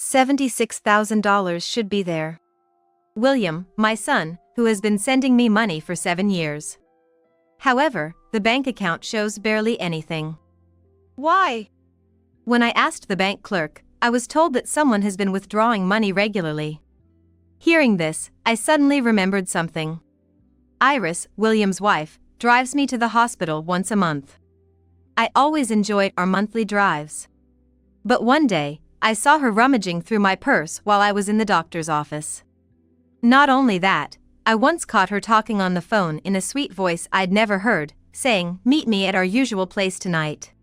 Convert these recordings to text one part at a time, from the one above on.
$76,000 should be there. William, my son, who has been sending me money for 7 years. However, the bank account shows barely anything. Why? When I asked the bank clerk, I was told that someone has been withdrawing money regularly. Hearing this, I suddenly remembered something. Iris, William's wife, drives me to the hospital once a month. I always enjoyed our monthly drives. But one day, I saw her rummaging through my purse while I was in the doctor's office. Not only that, I once caught her talking on the phone in a sweet voice I'd never heard, saying, "Meet me at our usual place tonight."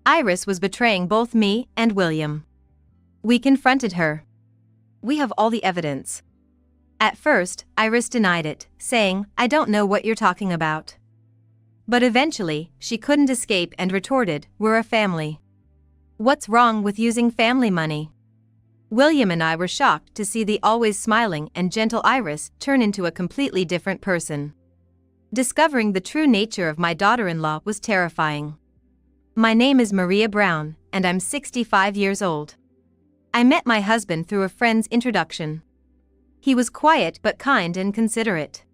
Iris was betraying both me and William. We confronted her. "We have all the evidence." At first, Iris denied it, saying, "I don't know what you're talking about." But eventually, she couldn't escape and retorted, "We're a family. What's wrong with using family money?" William and I were shocked to see the always smiling and gentle Iris turn into a completely different person. Discovering the true nature of my daughter-in-law was terrifying. My name is Maria Brown, and I'm 65 years old. I met my husband through a friend's introduction. He was quiet but kind and considerate.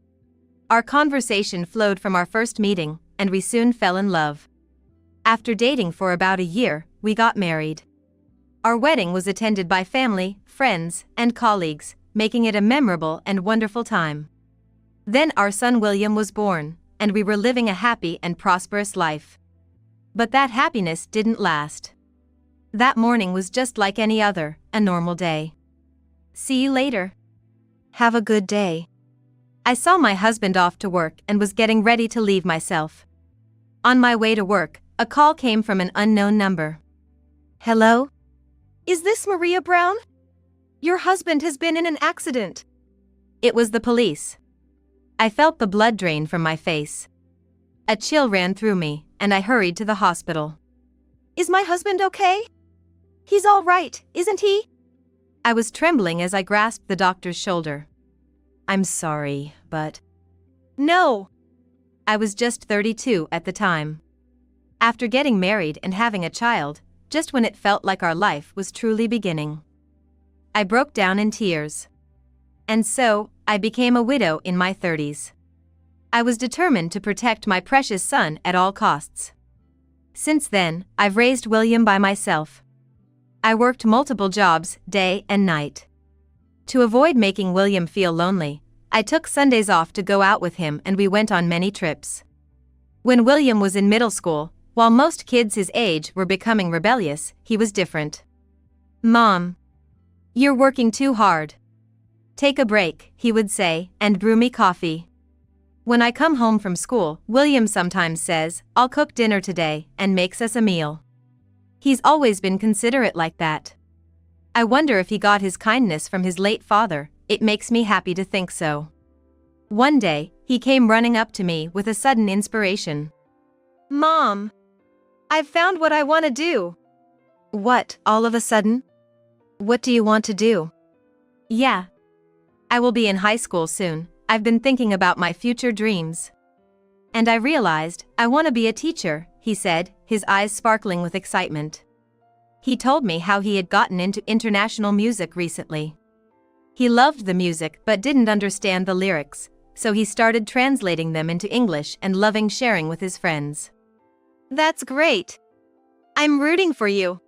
Our conversation flowed from our first meeting, and we soon fell in love. After dating for about a year, we got married. Our wedding was attended by family, friends, and colleagues, making it a memorable and wonderful time. Then our son William was born, and we were living a happy and prosperous life. But that happiness didn't last. That morning was just like any other, a normal day. "See you later. Have a good day." I saw my husband off to work and was getting ready to leave myself. On my way to work, a call came from an unknown number. "Hello? Is this Maria Brown? Your husband has been in an accident." It was the police. I felt the blood drain from my face. A chill ran through me, and I hurried to the hospital. "Is my husband okay? He's all right, isn't he?" I was trembling as I grasped the doctor's shoulder. "I'm sorry, but..." "No." I was just 32 at the time. After getting married and having a child, just when it felt like our life was truly beginning. I broke down in tears. And so, I became a widow in my 30s. I was determined to protect my precious son at all costs. Since then, I've raised William by myself. I worked multiple jobs, day and night. To avoid making William feel lonely, I took Sundays off to go out with him, and we went on many trips. When William was in middle school, while most kids his age were becoming rebellious, he was different. "Mom, you're working too hard. Take a break," he would say, and brew me coffee. When I come home from school, William sometimes says, "I'll cook dinner today," and makes us a meal. He's always been considerate like that. I wonder if he got his kindness from his late father. It makes me happy to think so. One day, he came running up to me with a sudden inspiration. "Mom, I've found what I want to do." "What, all of a sudden? What do you want to do?" "Yeah. I will be in high school soon. I've been thinking about my future dreams. And I realized, I want to be a teacher," he said, his eyes sparkling with excitement. He told me how he had gotten into international music recently. He loved the music but didn't understand the lyrics, so he started translating them into English and loving sharing with his friends. "That's great. I'm rooting for you."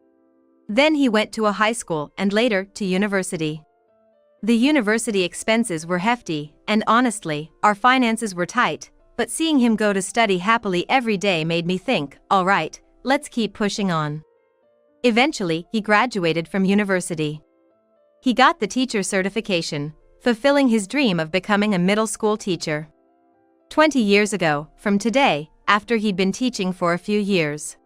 Then he went to a high school and later to university. The university expenses were hefty, and honestly, our finances were tight, but seeing him go to study happily every day made me think, all right, let's keep pushing on. Eventually, he graduated from university. He got the teacher certification, fulfilling his dream of becoming a middle school teacher. 20 years ago, from today, after he'd been teaching for a few years.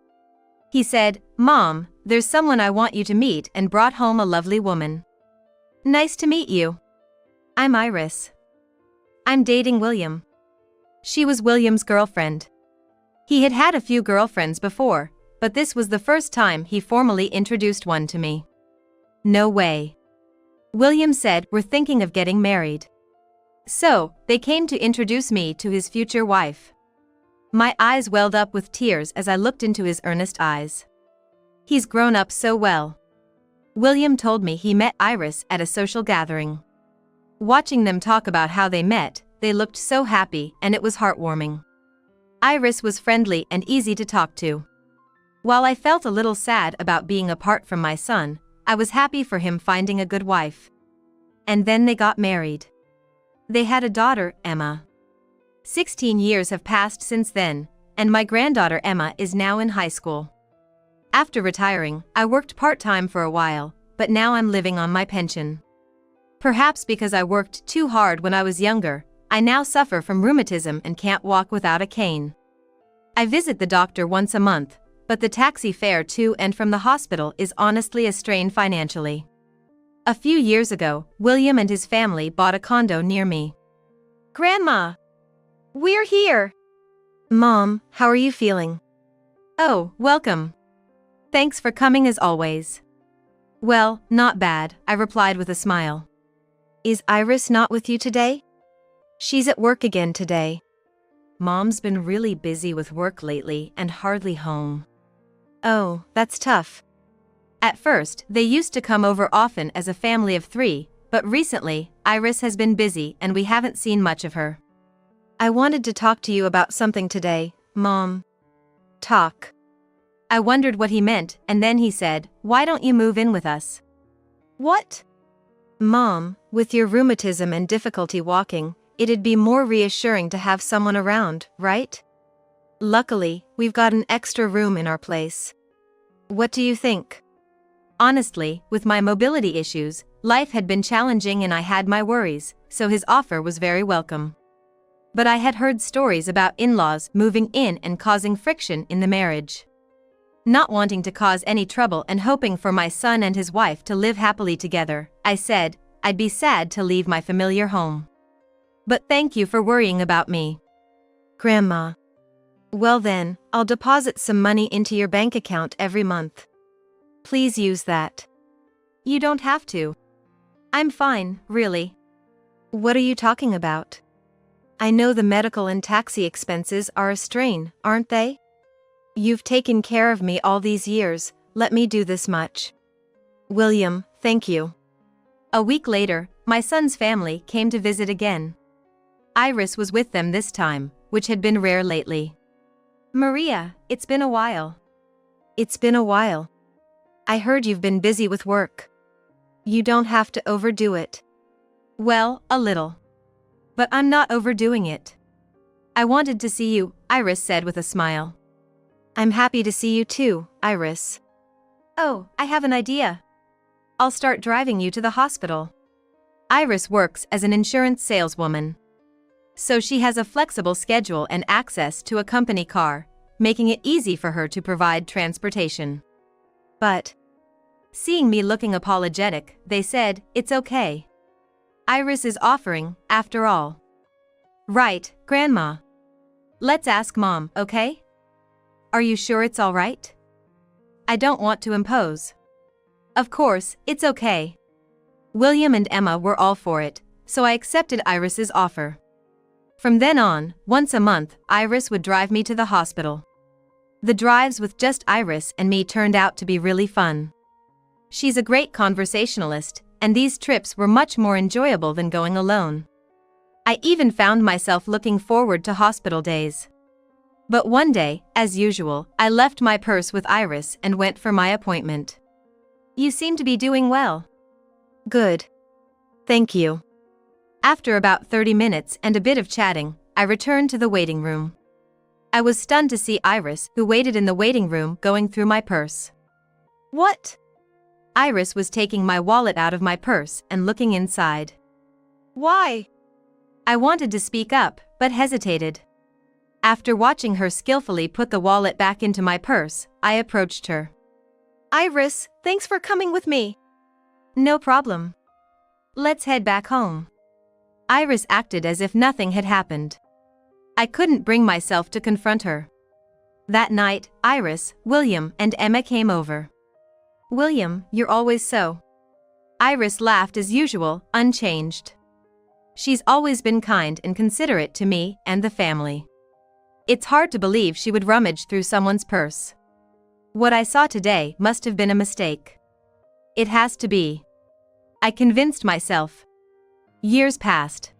He said, "Mom, there's someone I want you to meet," and brought home a lovely woman. "Nice to meet you. I'm Iris. I'm dating William." She was William's girlfriend. He had had a few girlfriends before, but this was the first time he formally introduced one to me. "No way." William said, "We're thinking of getting married." So, they came to introduce me to his future wife. My eyes welled up with tears as I looked into his earnest eyes. He's grown up so well. William told me he met Iris at a social gathering. Watching them talk about how they met, they looked so happy and it was heartwarming. Iris was friendly and easy to talk to. While I felt a little sad about being apart from my son, I was happy for him finding a good wife. And then they got married. They had a daughter, Emma. 16 years have passed since then, and my granddaughter Emma is now in high school. After retiring, I worked part-time for a while, but now I'm living on my pension. Perhaps because I worked too hard when I was younger, I now suffer from rheumatism and can't walk without a cane. I visit the doctor once a month, but the taxi fare to and from the hospital is honestly a strain financially. A few years ago, William and his family bought a condo near me. Grandma! We're here! Mom, how are you feeling? Oh, welcome. Thanks for coming as always. Well, not bad, I replied with a smile. Is Iris not with you today? She's at work again today. Mom's been really busy with work lately and hardly home. Oh, that's tough. At first, they used to come over often as a family of 3, but recently, Iris has been busy and we haven't seen much of her. I wanted to talk to you about something today, Mom. Talk. I wondered what he meant, and then he said, "Why don't you move in with us?" What? Mom, with your rheumatism and difficulty walking, it'd be more reassuring to have someone around, right? Luckily, we've got an extra room in our place. What do you think? Honestly, with my mobility issues, life had been challenging and I had my worries, so his offer was very welcome. But I had heard stories about in-laws moving in and causing friction in the marriage. Not wanting to cause any trouble and hoping for my son and his wife to live happily together, I said, I'd be sad to leave my familiar home. But thank you for worrying about me. Grandma. Well then, I'll deposit some money into your bank account every month. Please use that. You don't have to. I'm fine, really. What are you talking about? I know the medical and taxi expenses are a strain, aren't they? You've taken care of me all these years, let me do this much. William, thank you. A week later, my son's family came to visit again. Iris was with them this time, which had been rare lately. Maria, it's been a while. It's been a while. I heard you've been busy with work. You don't have to overdo it. Well, a little. But I'm not overdoing it. I wanted to see you, Iris said with a smile. I'm happy to see you too, Iris. Oh, I have an idea. I'll start driving you to the hospital. Iris works as an insurance saleswoman. So she has a flexible schedule and access to a company car, making it easy for her to provide transportation. But, seeing me looking apologetic, they said, it's okay. Iris is offering, after all. Right, Grandma. Let's ask Mom, okay? Are you sure it's all right? I don't want to impose. Of course, it's okay. William and Emma were all for it, so I accepted Iris's offer. From then on, once a month, Iris would drive me to the hospital. The drives with just Iris and me turned out to be really fun. She's a great conversationalist, and these trips were much more enjoyable than going alone. I even found myself looking forward to hospital days. But one day, as usual, I left my purse with Iris and went for my appointment. You seem to be doing well. Good. Thank you. After about 30 minutes and a bit of chatting, I returned to the waiting room. I was stunned to see Iris, who waited in the waiting room, going through my purse. What? Iris was taking my wallet out of my purse and looking inside. Why? I wanted to speak up, but hesitated. After watching her skillfully put the wallet back into my purse, I approached her. Iris, thanks for coming with me. No problem. Let's head back home. Iris acted as if nothing had happened. I couldn't bring myself to confront her. That night, Iris, William, and Emma came over. William, you're always so. Iris laughed as usual, unchanged. She's always been kind and considerate to me and the family. It's hard to believe she would rummage through someone's purse. What I saw today must have been a mistake. It has to be. I convinced myself. Years passed.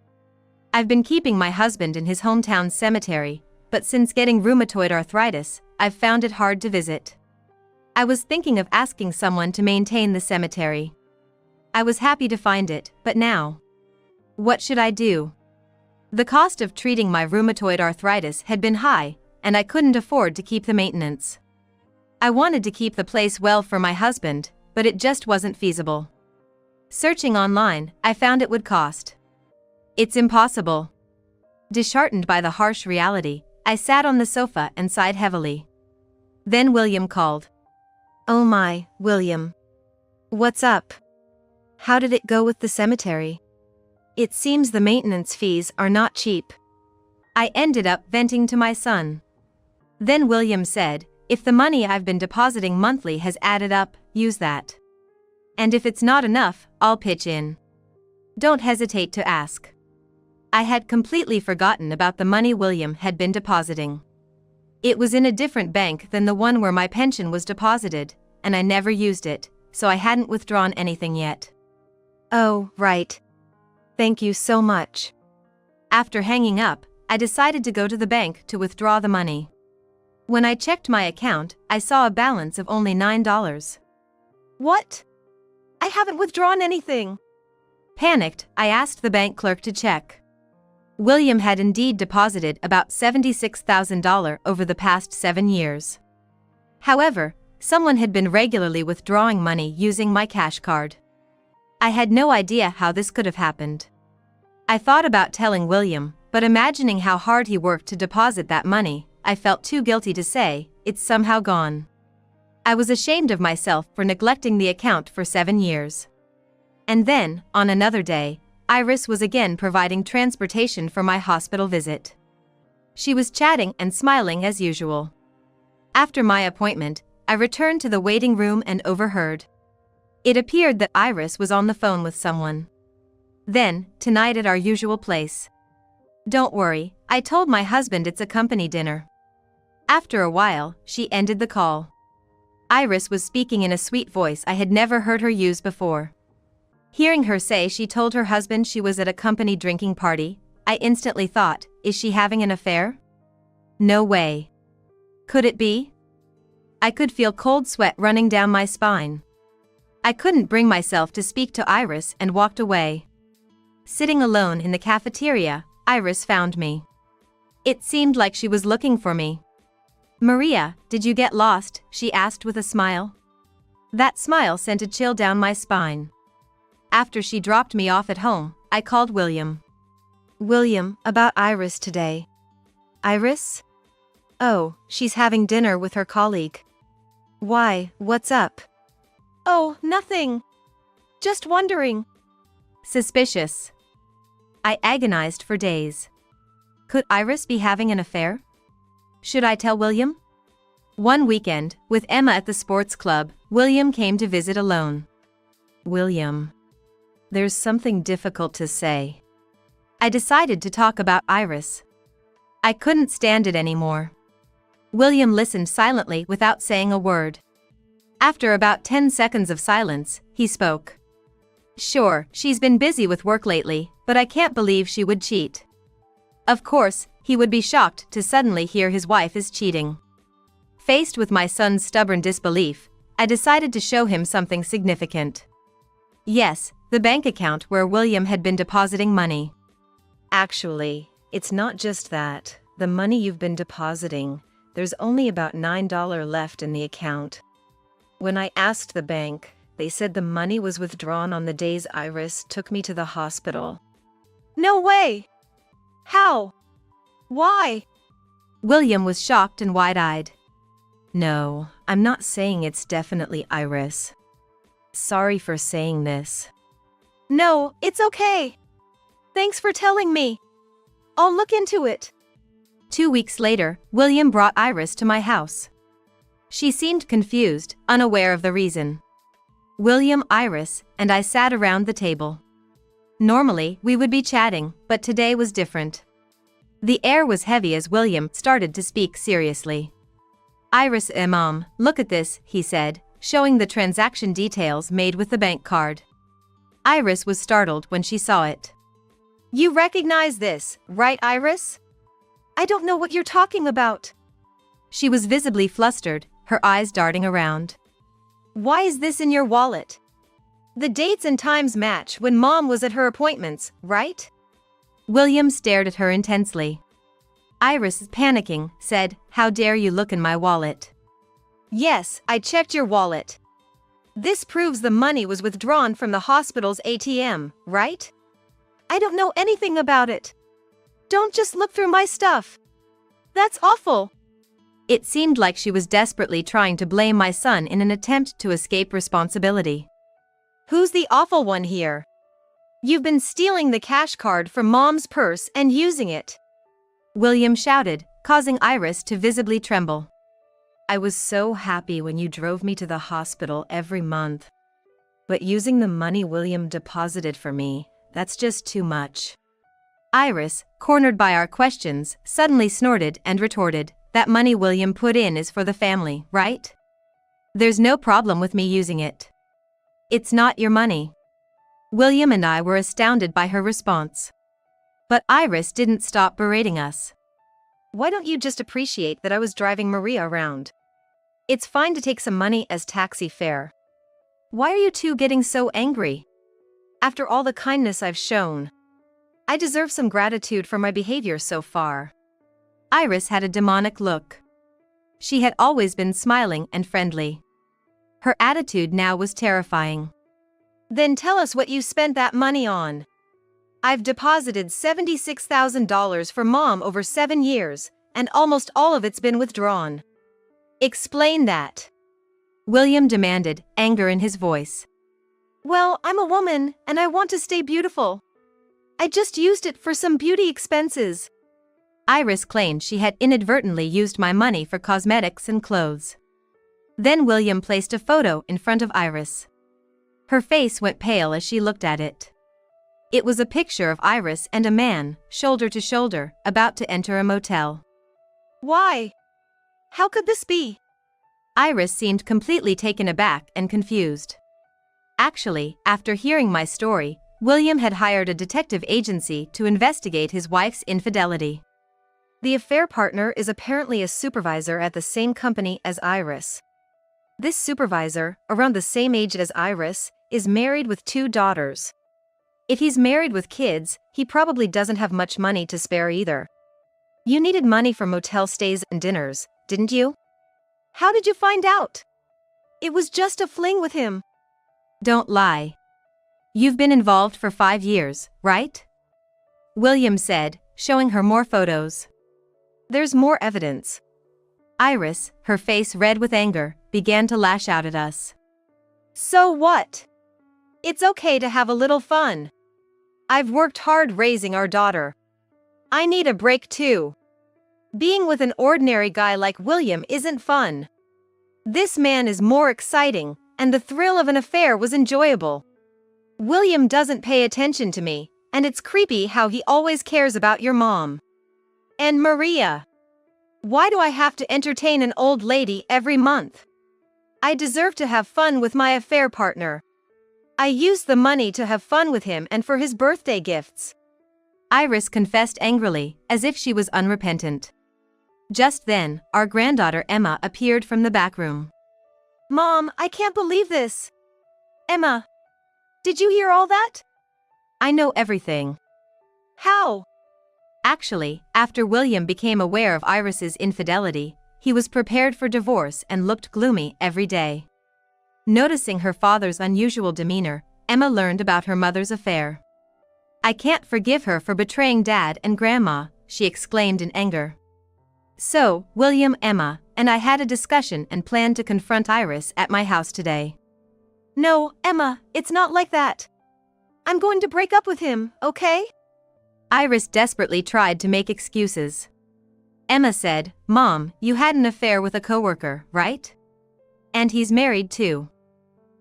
I've been keeping my husband in his hometown cemetery, but since getting rheumatoid arthritis, I've found it hard to visit. I was thinking of asking someone to maintain the cemetery. I was happy to find it, but now, what should I do? The cost of treating my rheumatoid arthritis had been high, and I couldn't afford to keep the maintenance. I wanted to keep the place well for my husband, but it just wasn't feasible. Searching online, I found it would cost. It's impossible. Disheartened by the harsh reality, I sat on the sofa and sighed heavily. Then William called. Oh my, William. What's up? How did it go with the cemetery? It seems the maintenance fees are not cheap. I ended up venting to my son. Then William said, if the money I've been depositing monthly has added up, use that. And if it's not enough, I'll pitch in. Don't hesitate to ask. I had completely forgotten about the money William had been depositing. It was in a different bank than the one where my pension was deposited, and I never used it, so I hadn't withdrawn anything yet. Oh, right. Thank you so much. After hanging up, I decided to go to the bank to withdraw the money. When I checked my account, I saw a balance of only $9. What? I haven't withdrawn anything. Panicked, I asked the bank clerk to check. William had indeed deposited about $76,000 over the past 7 years. However, someone had been regularly withdrawing money using my cash card. I had no idea how this could have happened. I thought about telling William, but imagining how hard he worked to deposit that money, I felt too guilty to say, it's somehow gone. I was ashamed of myself for neglecting the account for 7 years. And then, on another day, Iris was again providing transportation for my hospital visit. She was chatting and smiling as usual. After my appointment, I returned to the waiting room and overheard. It appeared that Iris was on the phone with someone. Then, tonight at our usual place. Don't worry, I told my husband it's a company dinner. After a while, she ended the call. Iris was speaking in a sweet voice I had never heard her use before. Hearing her say she told her husband she was at a company drinking party, I instantly thought, is she having an affair? No way. Could it be? I could feel cold sweat running down my spine. I couldn't bring myself to speak to Iris and walked away. Sitting alone in the cafeteria, Iris found me. It seemed like she was looking for me. Maria, did you get lost? She asked with a smile. That smile sent a chill down my spine. After she dropped me off at home, I called William. William, about Iris today. Iris? Oh, she's having dinner with her colleague. Why, what's up? Oh, nothing. Just wondering. Suspicious. I agonized for days. Could Iris be having an affair? Should I tell William? One weekend, with Emma at the sports club, William came to visit alone. William. There's something difficult to say. I decided to talk about Iris. I couldn't stand it anymore. William listened silently without saying a word. After about 10 seconds of silence, he spoke. Sure, she's been busy with work lately, but I can't believe she would cheat. Of course, he would be shocked to suddenly hear his wife is cheating. Faced with my son's stubborn disbelief, I decided to show him something significant. Yes, the bank account where William had been depositing money. Actually, it's not just that. The money you've been depositing, there's only about $9 left in the account. When I asked the bank, they said the money was withdrawn on the days Iris took me to the hospital. No way! How? Why? William was shocked and wide-eyed. No, I'm not saying it's definitely Iris. Sorry for saying this. No, it's okay. Thanks for telling me. I'll look into it. 2 weeks later, William brought Iris to my house. She seemed confused, unaware of the reason. William, Iris, and I sat around the table. Normally, we would be chatting, but today was different. The air was heavy as William started to speak seriously. Iris, Mom, look at this, he said, showing the transaction details made with the bank card. Iris was startled when she saw it. You recognize this, right, Iris? I don't know what you're talking about. She was visibly flustered, her eyes darting around. Why is this in your wallet? The dates and times match when Mom was at her appointments, right? William stared at her intensely. Iris, panicking, said, "How dare you look in my wallet?" Yes, I checked your wallet. This proves the money was withdrawn from the hospital's ATM, right? I don't know anything about it. Don't just look through my stuff. That's awful. It seemed like she was desperately trying to blame my son in an attempt to escape responsibility. Who's the awful one here? You've been stealing the cash card from Mom's purse and using it. William shouted, causing Iris to visibly tremble. I was so happy when you drove me to the hospital every month. But using the money William deposited for me, that's just too much. Iris, cornered by our questions, suddenly snorted and retorted, "That money William put in is for the family, right? There's no problem with me using it. It's not your money." William and I were astounded by her response. But Iris didn't stop berating us. Why don't you just appreciate that I was driving Maria around? It's fine to take some money as taxi fare. Why are you two getting so angry? After all the kindness I've shown, I deserve some gratitude for my behavior so far. Iris had a demonic look. She had always been smiling and friendly. Her attitude now was terrifying. Then tell us what you spent that money on. I've deposited $76,000 for Mom over 7 years, and almost all of it's been withdrawn. Explain that. William demanded, anger in his voice. Well, I'm a woman, and I want to stay beautiful. I just used it for some beauty expenses. Iris claimed she had inadvertently used my money for cosmetics and clothes. Then William placed a photo in front of Iris. Her face went pale as she looked at it. It was a picture of Iris and a man, shoulder to shoulder, about to enter a motel. Why? How could this be? Iris seemed completely taken aback and confused. Actually, after hearing my story, William had hired a detective agency to investigate his wife's infidelity. The affair partner is apparently a supervisor at the same company as Iris. This supervisor, around the same age as Iris, is married with 2 daughters. If he's married with kids, he probably doesn't have much money to spare either. You needed money for motel stays and dinners, didn't you? How did you find out? It was just a fling with him. Don't lie. You've been involved for 5 years, right? William said, showing her more photos. There's more evidence. Iris, her face red with anger, began to lash out at us. So what? It's okay to have a little fun. I've worked hard raising our daughter. I need a break too. Being with an ordinary guy like William isn't fun. This man is more exciting, and the thrill of an affair was enjoyable. William doesn't pay attention to me, and it's creepy how he always cares about your mom. And Maria. Why do I have to entertain an old lady every month? I deserve to have fun with my affair partner. I used the money to have fun with him and for his birthday gifts. Iris confessed angrily, as if she was unrepentant. Just then, our granddaughter Emma appeared from the back room. Mom, I can't believe this. Emma, did you hear all that? I know everything. How? Actually, after William became aware of Iris's infidelity, he was prepared for divorce and looked gloomy every day. Noticing her father's unusual demeanor, Emma learned about her mother's affair. "I can't forgive her for betraying Dad and Grandma," she exclaimed in anger. So, William, Emma, and I had a discussion and planned to confront Iris at my house today. No, Emma, it's not like that. I'm going to break up with him, okay? Iris desperately tried to make excuses. Emma said, "Mom, you had an affair with a coworker, right? And he's married too.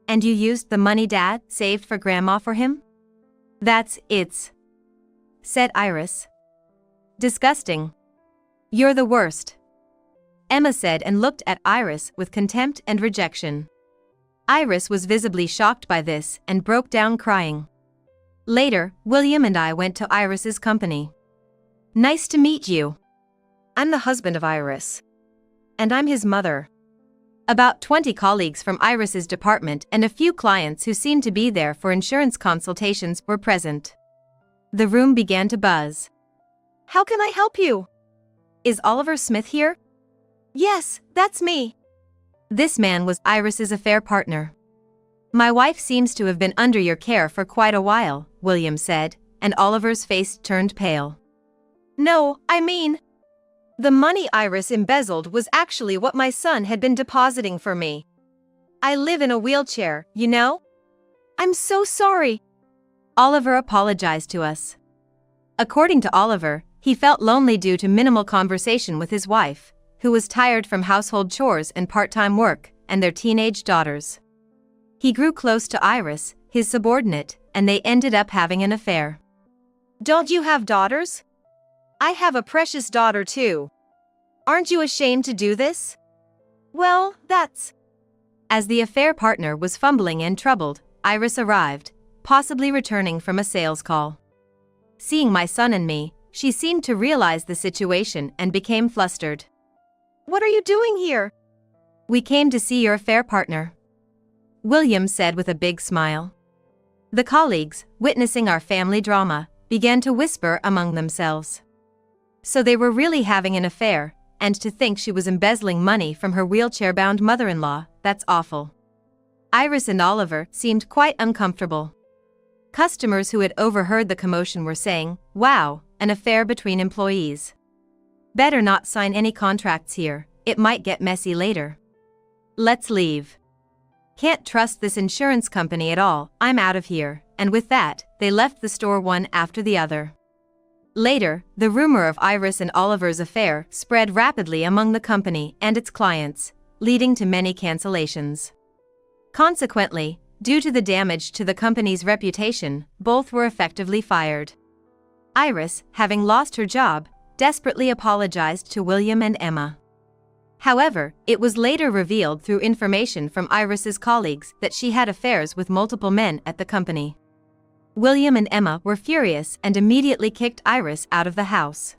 And you used the money Dad saved for Grandma for him?" "That's it," said Iris. "Disgusting. You're the worst," Emma said and looked at Iris with contempt and rejection. Iris was visibly shocked by this and broke down crying. Later, William and I went to Iris's company. Nice to meet you. I'm the husband of Iris. And I'm his mother. About 20 colleagues from Iris's department and a few clients who seemed to be there for insurance consultations were present. The room began to buzz. How can I help you? Is Oliver Smith here? Yes, that's me. This man was Iris's affair partner. My wife seems to have been under your care for quite a while, William said, and Oliver's face turned pale. No, I mean, the money Iris embezzled was actually what my son had been depositing for me. I live in a wheelchair, you know? I'm so sorry. Oliver apologized to us. According to Oliver, he felt lonely due to minimal conversation with his wife, who was tired from household chores and part-time work, and their teenage daughters. He grew close to Iris, his subordinate, and they ended up having an affair. Don't you have daughters? I have a precious daughter too. Aren't you ashamed to do this? Well, that's... As the affair partner was fumbling and troubled, Iris arrived, possibly returning from a sales call. Seeing my son and me, she seemed to realize the situation and became flustered. What are you doing here? We came to see your affair partner, William said with a big smile. The colleagues, witnessing our family drama, began to whisper among themselves. So they were really having an affair, and to think she was embezzling money from her wheelchair-bound mother-in-law, that's awful. Iris and Oliver seemed quite uncomfortable. Customers who had overheard the commotion were saying, "Wow, an affair between employees. Better not sign any contracts here, it might get messy later. Let's leave. Can't trust this insurance company at all, I'm out of here," and with that, they left the store one after the other. Later, the rumor of Iris and Oliver's affair spread rapidly among the company and its clients, leading to many cancellations. Consequently, due to the damage to the company's reputation, both were effectively fired. Iris, having lost her job, desperately apologized to William and Emma. However, it was later revealed through information from Iris's colleagues that she had affairs with multiple men at the company. William and Emma were furious and immediately kicked Iris out of the house.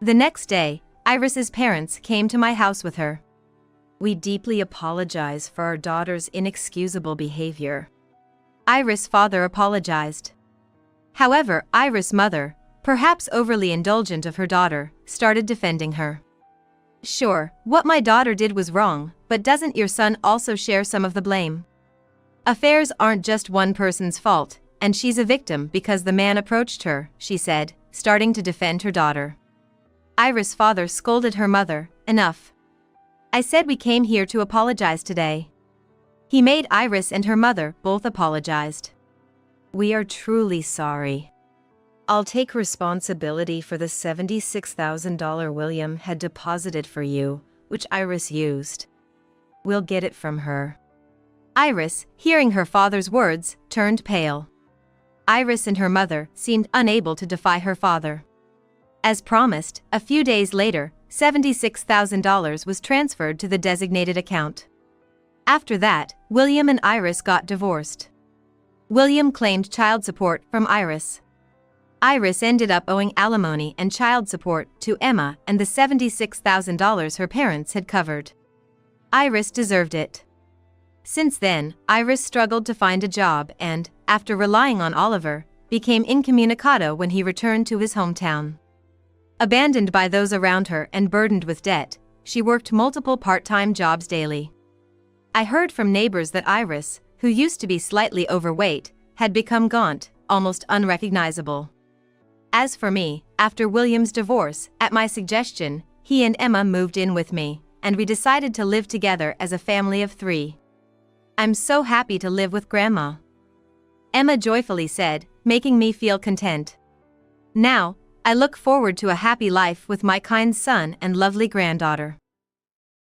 The next day, Iris's parents came to my house with her. We deeply apologize for our daughter's inexcusable behavior. Iris' father apologized. However, Iris' mother, perhaps overly indulgent of her daughter, started defending her. Sure, what my daughter did was wrong, but doesn't your son also share some of the blame? Affairs aren't just one person's fault, and she's a victim because the man approached her, she said, starting to defend her daughter. Iris' father scolded her mother, "Enough. I said we came here to apologize today." He made Iris and her mother both apologized. We are truly sorry. I'll take responsibility for the $76,000 William had deposited for you, which Iris used. We'll get it from her. Iris, hearing her father's words, turned pale. Iris and her mother seemed unable to defy her father. As promised, a few days later, $76,000 was transferred to the designated account. After that, William and Iris got divorced. William claimed child support from Iris. Iris ended up owing alimony and child support to Emma and the $76,000 her parents had covered. Iris deserved it. Since then, Iris struggled to find a job and, after relying on Oliver, became incommunicado when he returned to his hometown. Abandoned by those around her and burdened with debt, she worked multiple part-time jobs daily. I heard from neighbors that Iris, who used to be slightly overweight, had become gaunt, almost unrecognizable. As for me, after William's divorce, at my suggestion, he and Emma moved in with me, and we decided to live together as a family of 3. "I'm so happy to live with Grandma," Emma joyfully said, making me feel content. "Now, I look forward to a happy life with my kind son and lovely granddaughter."